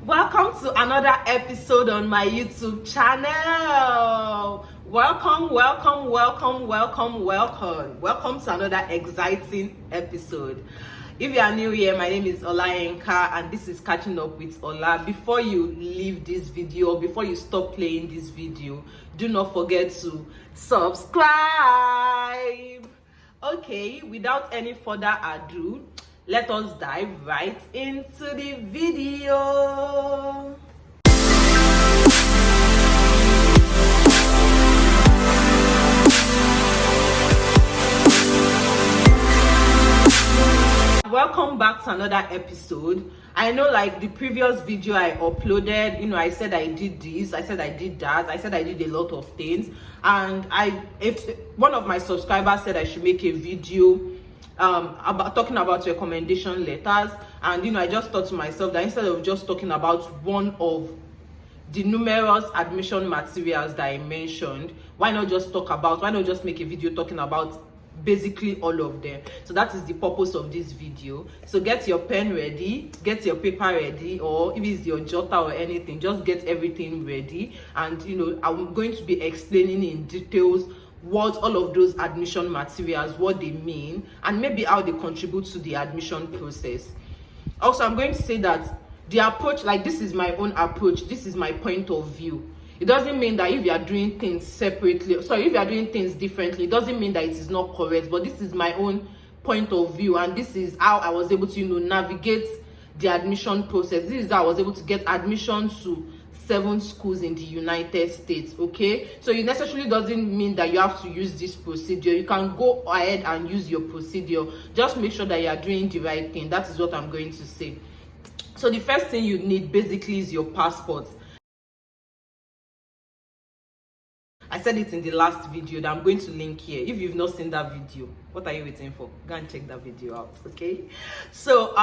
Welcome to another episode on my YouTube channel. Welcome to another exciting episode. If you are new here, my name is Ola Enka and this is Catching Up with Ola. Before you leave this video, before you stop playing this video, do not forget to subscribe. Okay, without any further ado, let us dive right into the video. Welcome back to another episode. I know, like the previous video I uploaded, I said I did this, I said I did that, I said I did a lot of things, and if one of my subscribers said I should make a video about talking about recommendation letters, and I just thought to myself that instead of just talking about one of the numerous admission materials that I mentioned, why not just make a video talking about basically all of them. So that is the purpose of this video. So get your pen ready, get your paper ready, or if it's your jotter or anything, just get everything ready. And I'm going to be explaining in details what all of those admission materials, what they mean, and maybe how they contribute to the admission process. Also, I'm going to say that the approach, like this is my own approach, this is my point of view. It doesn't mean that if you are doing things differently, it doesn't mean that it is not correct, but this is my own point of view, and this is how I was able to navigate the admission process. This is how I was able to get admission to 7 schools in the United States. Okay, so it necessarily doesn't mean that you have to use this procedure. You can go ahead and use your procedure. Just make sure that you are doing the right thing. That is what I'm going to say. So the first thing you need basically is your passport. I said it in the last video that I'm going to link here. If you've not seen that video, what are you waiting for? Go and check that video out. Okay, so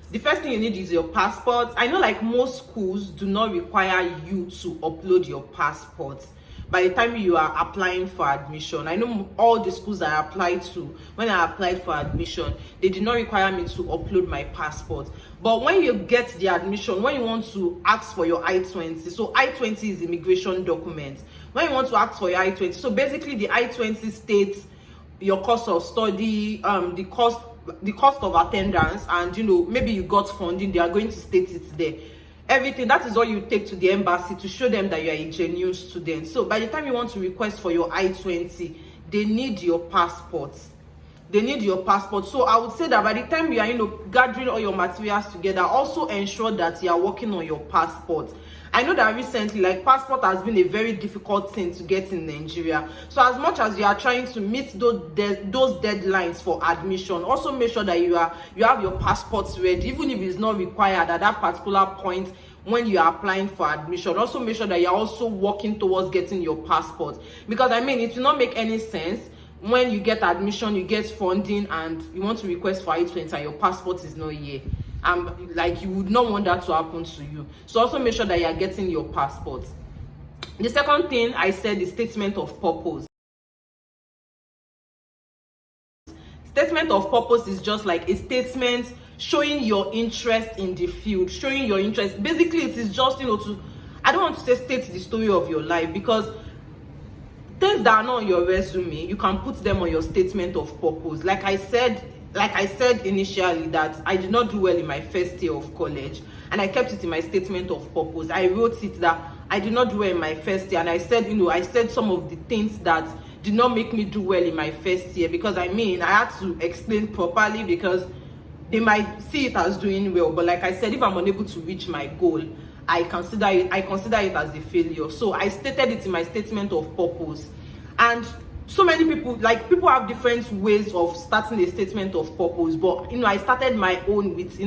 the first thing you need is your passport. I know like most schools do not require you to upload your passport by the time you are applying for admission. I know all the schools I applied to, when I applied for admission, they did not require me to upload my passport. But when you get the admission, when you want to ask for your I-20, so I-20 is immigration document. When you want to ask for your I-20, so basically the I-20 states your course of study, the cost of attendance, and maybe you got funding, they are going to state it there. Everything, that is all you take to the embassy to show them that you are a genuine student. So by the time you want to request for your I-20, they need your passport. So I would say that by the time you are gathering all your materials together, also ensure that you are working on your passport. I know that recently, like, passport has been a very difficult thing to get in Nigeria. So as much as you are trying to meet those deadlines for admission, also make sure that you have your passports ready, even if it's not required at that particular point when you are applying for admission. Also make sure that you're also working towards getting your passport, because it will not make any sense when you get admission, you get funding, and you want to request for I-20 and your passport is not here. Like, you would not want that to happen to you. So also make sure that you are getting your passport. The second thing I said is statement of purpose. Statement of purpose is just like a statement showing your interest in the field, showing your interest. Basically, it is just I don't want to say state the story of your life, because things that are not on your resume, you can put them on your statement of purpose. Like I said initially, that I did not do well in my first year of college, and I kept it in my statement of purpose. I wrote it that I did not do well in my first year, and I said, I said some of the things that did not make me do well in my first year, because I had to explain properly, because they might see it as doing well, but like I said, if I'm unable to reach my goal, I consider it as a failure. So I stated it in my statement of purpose. And so many people have different ways of starting a statement of purpose, but I started my own with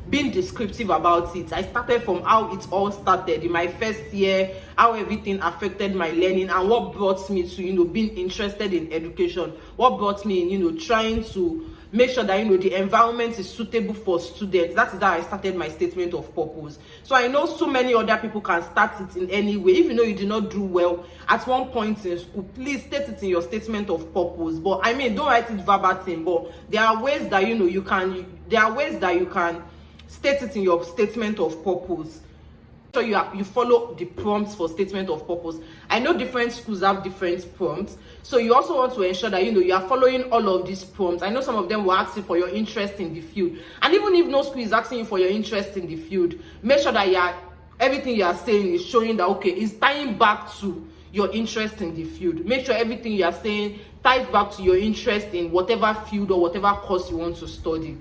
being descriptive about it. I started from how it all started in my first year, how everything affected my learning, and what brought me to being interested in education, what brought me in trying to make sure that the environment is suitable for students. That is how I started my statement of purpose. So I know so many other people can start it in any way. If you did not do well at one point in school, please state it in your statement of purpose. But don't write it verbatim, but there are ways that you can state it in your statement of purpose. Sure you follow the prompts for statement of purpose. I know different schools have different prompts, so you also want to ensure that you are following all of these prompts. I know some of them will ask you for your interest in the field, and even if no school is asking you for your interest in the field, make sure that everything you are saying is showing that okay, it's tying back to your interest in the field. Make sure everything you are saying ties back to your interest in whatever field or whatever course you want to study.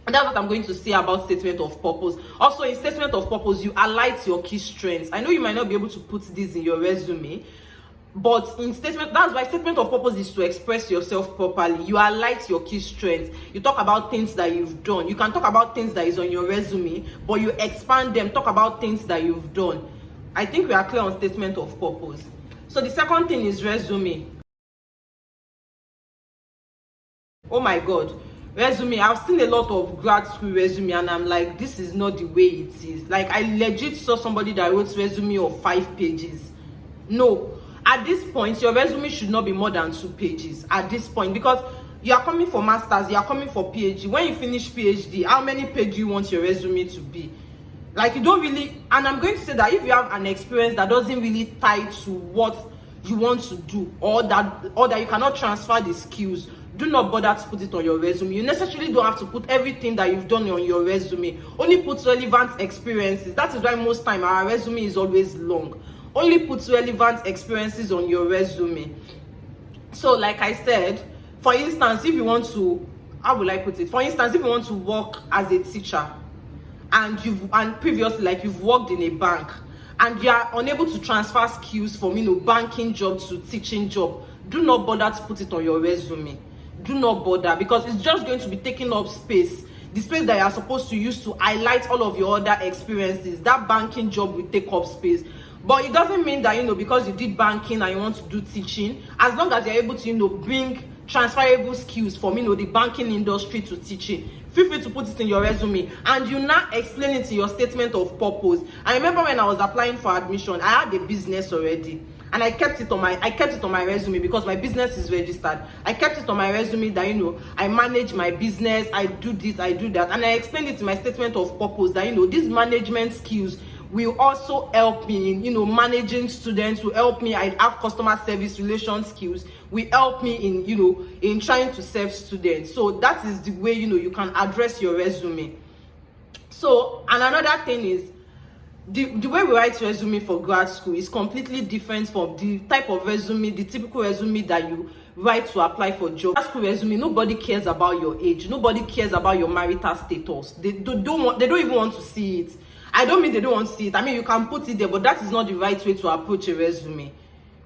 And that's what I'm going to say about statement of purpose. Also, in statement of purpose, you highlight your key strengths. I know you might not be able to put this in your resume, but that's why statement of purpose is to express yourself properly. You highlight your key strengths. You talk about things that you've done. You can talk about things that is on your resume, but you expand them, talk about things that you've done. I think we are clear on statement of purpose. So the second thing is resume. Oh my God. Resume, I've seen a lot of grad school resume and I'm like, this is not the way it is. Like, I legit saw somebody that wrote resume of 5 pages. No, at this point your resume should not be more than 2 pages at this point, because you are coming for masters, you are coming for PhD. When you finish PhD, how many pages do you want your resume to be? Like, you don't really, and I'm going to say that if you have an experience that doesn't really tie to what you want to do, or that you cannot transfer the skills, do not bother to put it on your resume. You necessarily don't have to put everything that you've done on your resume. Only put relevant experiences. That is why most time our resume is always long. Only put relevant experiences on your resume. So like I said, for instance, if you want to, how will I put it? For instance, if you want to work as a teacher and previously, like, you've worked in a bank and you are unable to transfer skills from banking job to teaching job, do not bother to put it on your resume. Do not bother, because it's just going to be taking up space, the space that you are supposed to use to highlight all of your other experiences. That banking job will take up space, but it doesn't mean that because you did banking and you want to do teaching, as long as you're able to bring transferable skills from the banking industry to teaching, feel free to put it in your resume, and you now explain it in your statement of purpose. I remember when I was applying for admission, I had a business already, and I kept it on my resume because my business is registered. I kept it on my resume that I manage my business, I do this, I do that, and I explained it in my statement of purpose that these management skills will also help me in managing students, will help me. I have customer service relation skills, will help me in trying to serve students. So that is the way you can address your resume. So, and another thing is, the way we write resume for grad school is completely different from the type of resume, the typical resume that you write to apply for job. Grad school resume, nobody cares about your age, nobody cares about your marital status. They don't even want to see it. I don't mean they don't want to see it. I mean, you can put it there, but that is not the right way to approach a resume.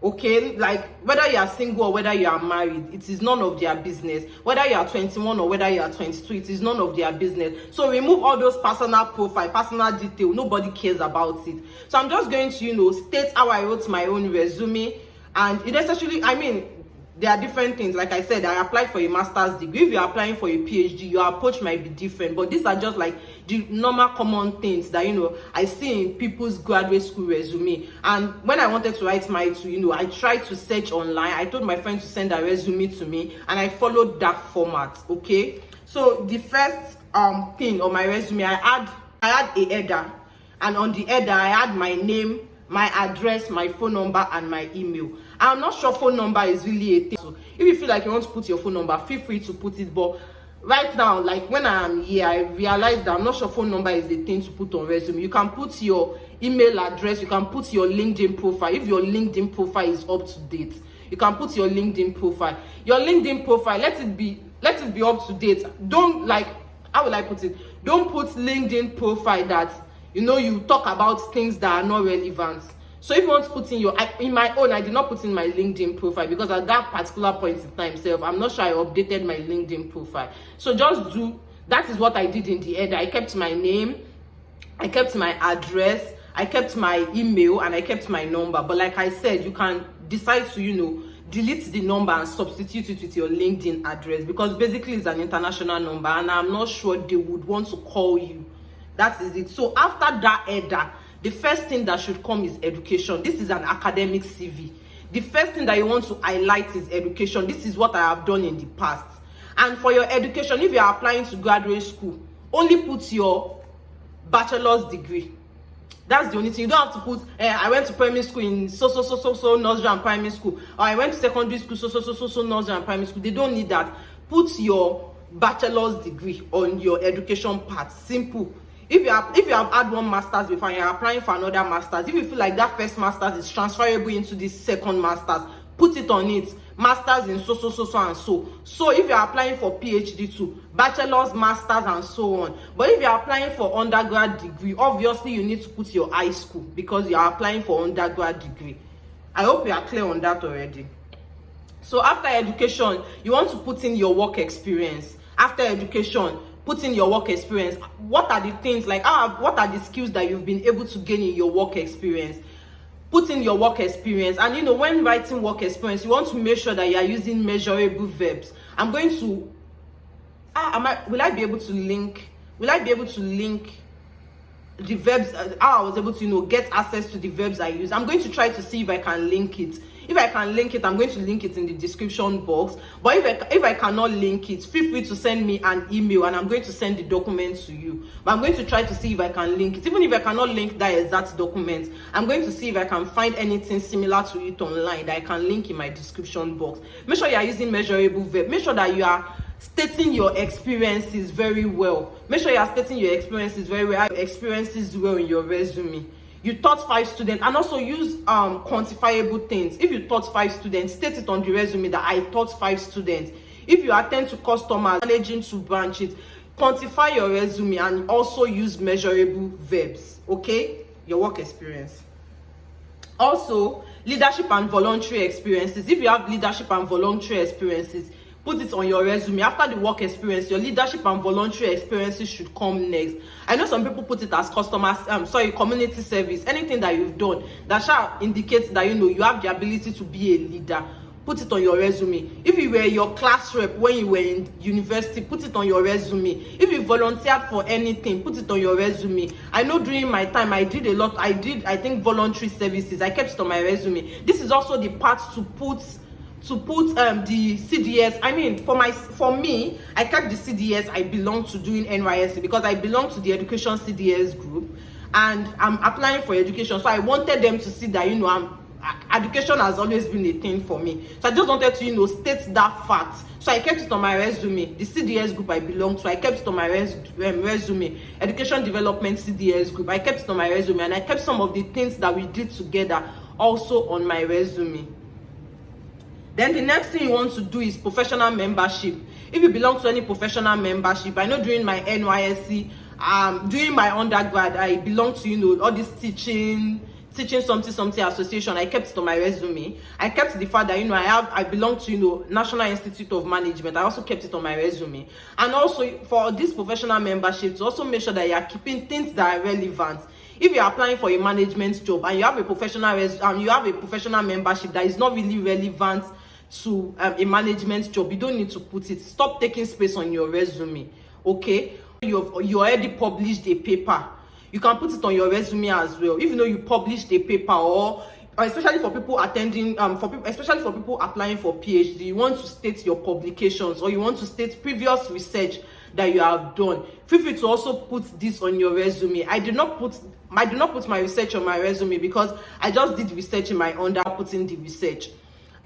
Okay, like, whether you are single or whether you are married, it is none of their business. Whether you are 21 or whether you are 22, it is none of their business. So remove all those personal profile, personal detail. Nobody cares about it. So I'm just going to state how I wrote my own resume, and it essentially, I mean, there are different things. Like I said, I applied for a master's degree. If you're applying for a PhD, your approach might be different, but these are just like the normal common things that I see in people's graduate school resume. And when I wanted to write my I tried to search online. I told my friend to send a resume to me, and I followed that format. Okay, so the first thing on my resume, I had a header, and on the header I had my name, my address, my phone number, and my email. I'm not sure phone number is really a thing, so if you feel like you want to put your phone number, feel free to put it. But right now, like, when I am here, I realized that I'm not sure phone number is the thing to put on resume. You can put your email address, you can put your LinkedIn profile. If your LinkedIn profile is up to date, you can put your LinkedIn profile. Your LinkedIn profile, let it be up to date. Don't, like, how will I put it? Don't put LinkedIn profile that you talk about things that are not relevant. So if you want to put in my own, I did not put in my LinkedIn profile because at that particular point in time, I'm not sure I updated my LinkedIn profile. So that is what I did in the header. I kept my name, I kept my address, I kept my email, and I kept my number. But like I said, you can decide to, delete the number and substitute it with your LinkedIn address, because basically it's an international number and I'm not sure they would want to call you. That is it. So after that header, the first thing that should come is education. This is an academic CV. The first thing that you want to highlight is education. This is what I have done in the past. And for your education, if you are applying to graduate school, only put your bachelor's degree. That's the only thing. You don't have to put I went to primary school in so nursery and primary school, or I went to secondary school so nursery and primary school. They don't need that. Put your bachelor's degree on your education part. Simple. If you have had one master's before and you're applying for another master's, if you feel like that first master's is transferable into this second master's, put it on it. Masters in so and so. So if you're applying for PhD too, bachelor's, masters, and so on. But if you're applying for undergrad degree, obviously you need to put your high school, because you're applying for undergrad degree. I hope you are clear on that already. So after education, you want to put in your work experience. After education, put in your work experience. What are the things, like what are the skills that you've been able to gain in your work experience? Put in your work experience. And you know, when writing work experience, you want to make sure that you are using measurable verbs. I'm going to will I be able to link the verbs, how I was able to, you know, get access to the verbs I use. I'm going to try to see if I can link it. If I can link it, I'm going to link it in the description box. But if I cannot link it, feel free to send me an email and I'm going to send the document to you. But I'm going to try to see if I can link it. Even if I cannot link that exact document, I'm going to see if I can find anything similar to it online that I can link in my description box. Make sure you are using measurable verb. Make sure that you are stating your experiences very well. Make sure you are stating your experiences very well. Experiences well in your resume. You taught 5 students, and also use quantifiable things. If you taught 5 students, state it on the resume that I taught 5 students. If you attend to customers, managing to branch it, quantify your resume and also use measurable verbs. Okay, your work experience. Also, leadership and voluntary experiences. If you have leadership and voluntary experiences, put it on your resume. After the work experience, your leadership and voluntary experiences should come next. I know some people put it as community service. Anything that you've done that shall indicate that, you know, you have the ability to be a leader, put it on your resume. If you were your class rep when you were in university, put it on your resume. If you volunteered for anything, put it on your resume. I know during my time I did a lot. I think voluntary services. I kept it on my resume. This is also the part to put the CDS. I mean, for me, I kept the CDS I belong to doing NYSC, because I belong to the education CDS group and I'm applying for education. So I wanted them to see that, you know, education has always been a thing for me. So I just wanted to, you know, state that fact. So I kept it on my resume. The CDS group I belong to, I kept it on my resume. Education Development CDS group, I kept it on my resume, and I kept some of the things that we did together also on my resume. Then the next thing you want to do is professional membership. If you belong to any professional membership, I know during my NYSC, during my undergrad, I belong to, you know, all this teaching something association. I kept it on my resume. I kept the fact that, you know, I belong to, you know, National Institute of Management. I also kept it on my resume. And also for this professional membership, to also make sure that you are keeping things that are relevant. If you are applying for a management job and you have a professional membership that is not really relevant to a management job, you don't need to put it. Stop taking space on your resume. Okay, you already published a paper, you can put it on your resume as well. If you know you published a paper, or especially for people attending especially for people applying for PhD, you want to state your publications, or you want to state previous research that you have done. Feel free to also put this on your resume. I do not put my research on my resume because I just did research in my putting the research.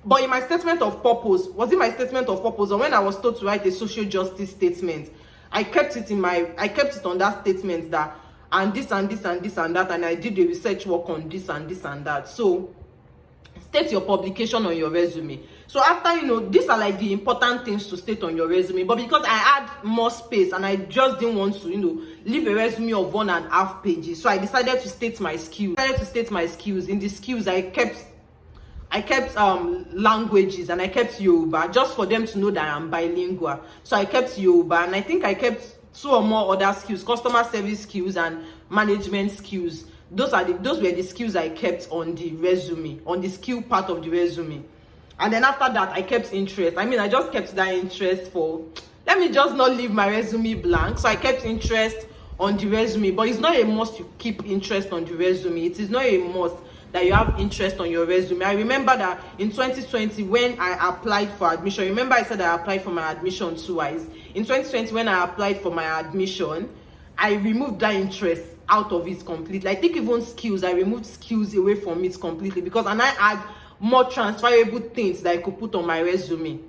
But in my statement of purpose, was it my statement of purpose, or when I was told to write a social justice statement, I kept it on that statement that and this and this and this and that, and I did the research work on this and this and that. So state your publication on your resume. So after, you know, these are like the important things to state on your resume. But because I had more space and I just didn't want to, you know, leave a resume of 1.5 pages, so I decided to state my skills. In the skills, I kept languages, and I kept Yoruba, just for them to know that I'm bilingual. So I kept Yoruba, and I think I kept 2 or more other skills, customer service skills and management skills. Those were the skills I kept on the resume, on the skill part of the resume. And then after that, I kept interest. I mean, I just kept that interest for, let me just not leave my resume blank. So I kept interest on the resume, but it's not a must to keep interest on the resume. It is not a must that you have interest on your resume. I remember that in 2020, when I applied for admission, remember I said I applied for my admission twice. In 2020, when I applied for my admission, I removed that interest out of it completely. I think even skills, I removed skills away from it completely, because and I add more transferable things that I could put on my resume.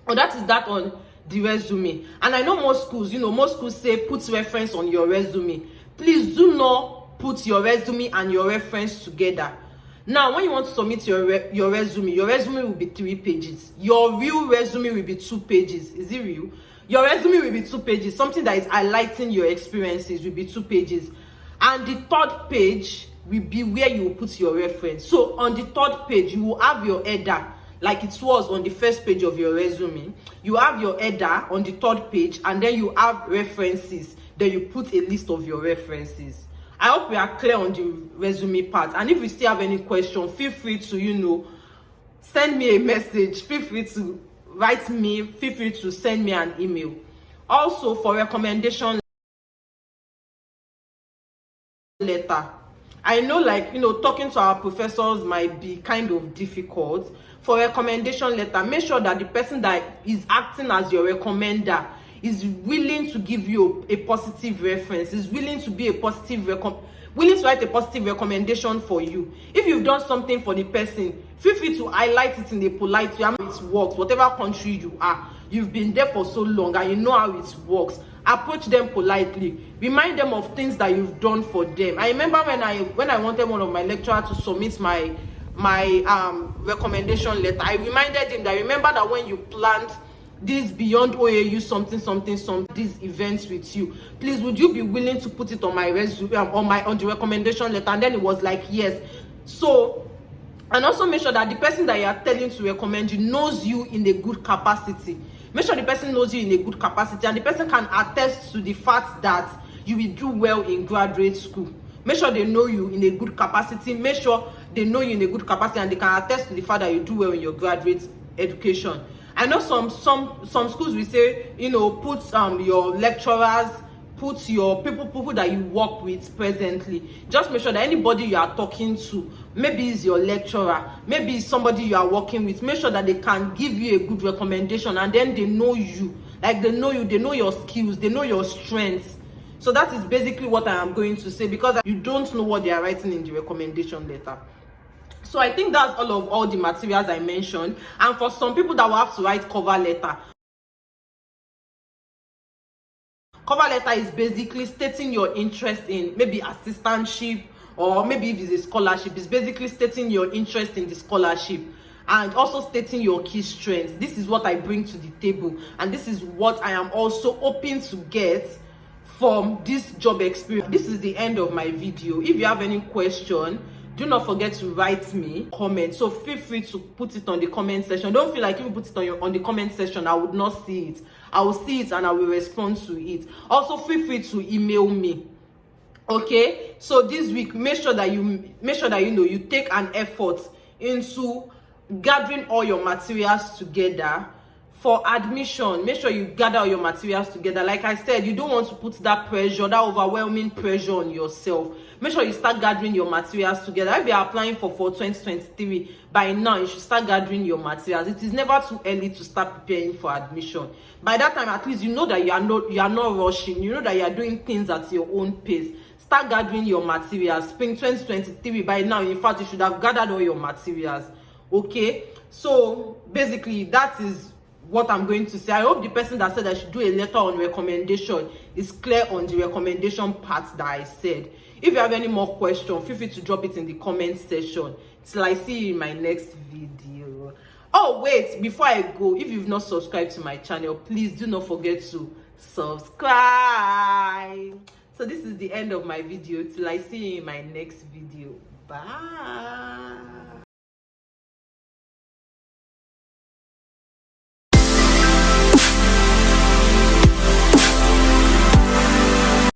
Or that is that on the resume. And I know most schools, most schools say put reference on your resume. Please do not put your resume and your reference together. Now, when you want to submit your resume will be 3 pages. Your real resume will be 2 pages. Is it real? Your resume will be 2 pages. Something that is highlighting your experiences will be 2 pages. And the 3rd page will be where you will put your reference. So on the 3rd page, you will have your header like it was on the 1st page of your resume. You have your header on the 3rd page, and then you have references. Then you put a list of your references. I hope we are clear on the resume part. And if you still have any question, feel free to, send me a message. Feel free to write me. Feel free to send me an email. Also, for recommendation letter, I know, talking to our professors might be kind of difficult. For recommendation letter, make sure that the person that is acting as your recommender is willing to give you a positive reference, is willing to be willing to write a positive recommendation for you. If you've done something for the person, feel free to highlight it in a polite way. How it works, whatever country you are, you've been there for so long and you know how it works. Approach them politely. Remind them of things that you've done for them. I remember when I wanted one of my lecturers to submit my recommendation letter, I reminded him that, remember that when you planned this Beyond OAU something these events with you, please would you be willing to put it on my resume, on the recommendation letter? And then it was like, yes. So, and also make sure that the person that you are telling to recommend you knows you in a good capacity. Make sure the person knows you in a good capacity, and the person can attest to the fact that you will do well in graduate school. Make sure they know you in a good capacity. Make sure they know you in a good capacity, and they can attest to the fact that you do well in your graduate education. I know some schools will say, put your lecturers, put your people that you work with presently. Just make sure that anybody you are talking to, maybe is your lecturer, maybe it's somebody you are working with, make sure that they can give you a good recommendation, and then they know you. Like they know you, they know your skills, they know your strengths. So that is basically what I am going to say, because you don't know what they are writing in the recommendation letter. So I think that's all the materials I mentioned. And for some people that will have to write cover letter. Cover letter is basically stating your interest in maybe assistantship, or maybe if it's a scholarship, it's basically stating your interest in the scholarship and also stating your key strengths. This is what I bring to the table, and this is what I am also hoping to get from this job experience. This is the end of my video. If you have any question, do not forget to write me comment. So feel free to put it on the comment section. Don't feel like if you put it on the comment section, I would not see it. I will see it and I will respond to it. Also feel free to email me. Okay, so this week make sure that you take an effort into gathering all your materials together. For admission, make sure you gather all your materials together. Like I said, you don't want to put that pressure, that overwhelming pressure on yourself. Make sure you start gathering your materials together. If you are applying for 2023, by now you should start gathering your materials. It is never too early to start preparing for admission. By that time, at least you know that you are not rushing. You know that you are doing things at your own pace. Start gathering your materials. Spring 2023, by now, in fact, you should have gathered all your materials. Okay, so basically that is what I'm going to say. I hope the person that said I should do a letter on recommendation is clear on the recommendation part that I said. If you have any more questions, feel free to drop it in the comment section till I see you in my next video. Oh wait, before I go, if you've not subscribed to my channel, please do not forget to subscribe. So this is the end of my video. Till I see you in my next video. Bye.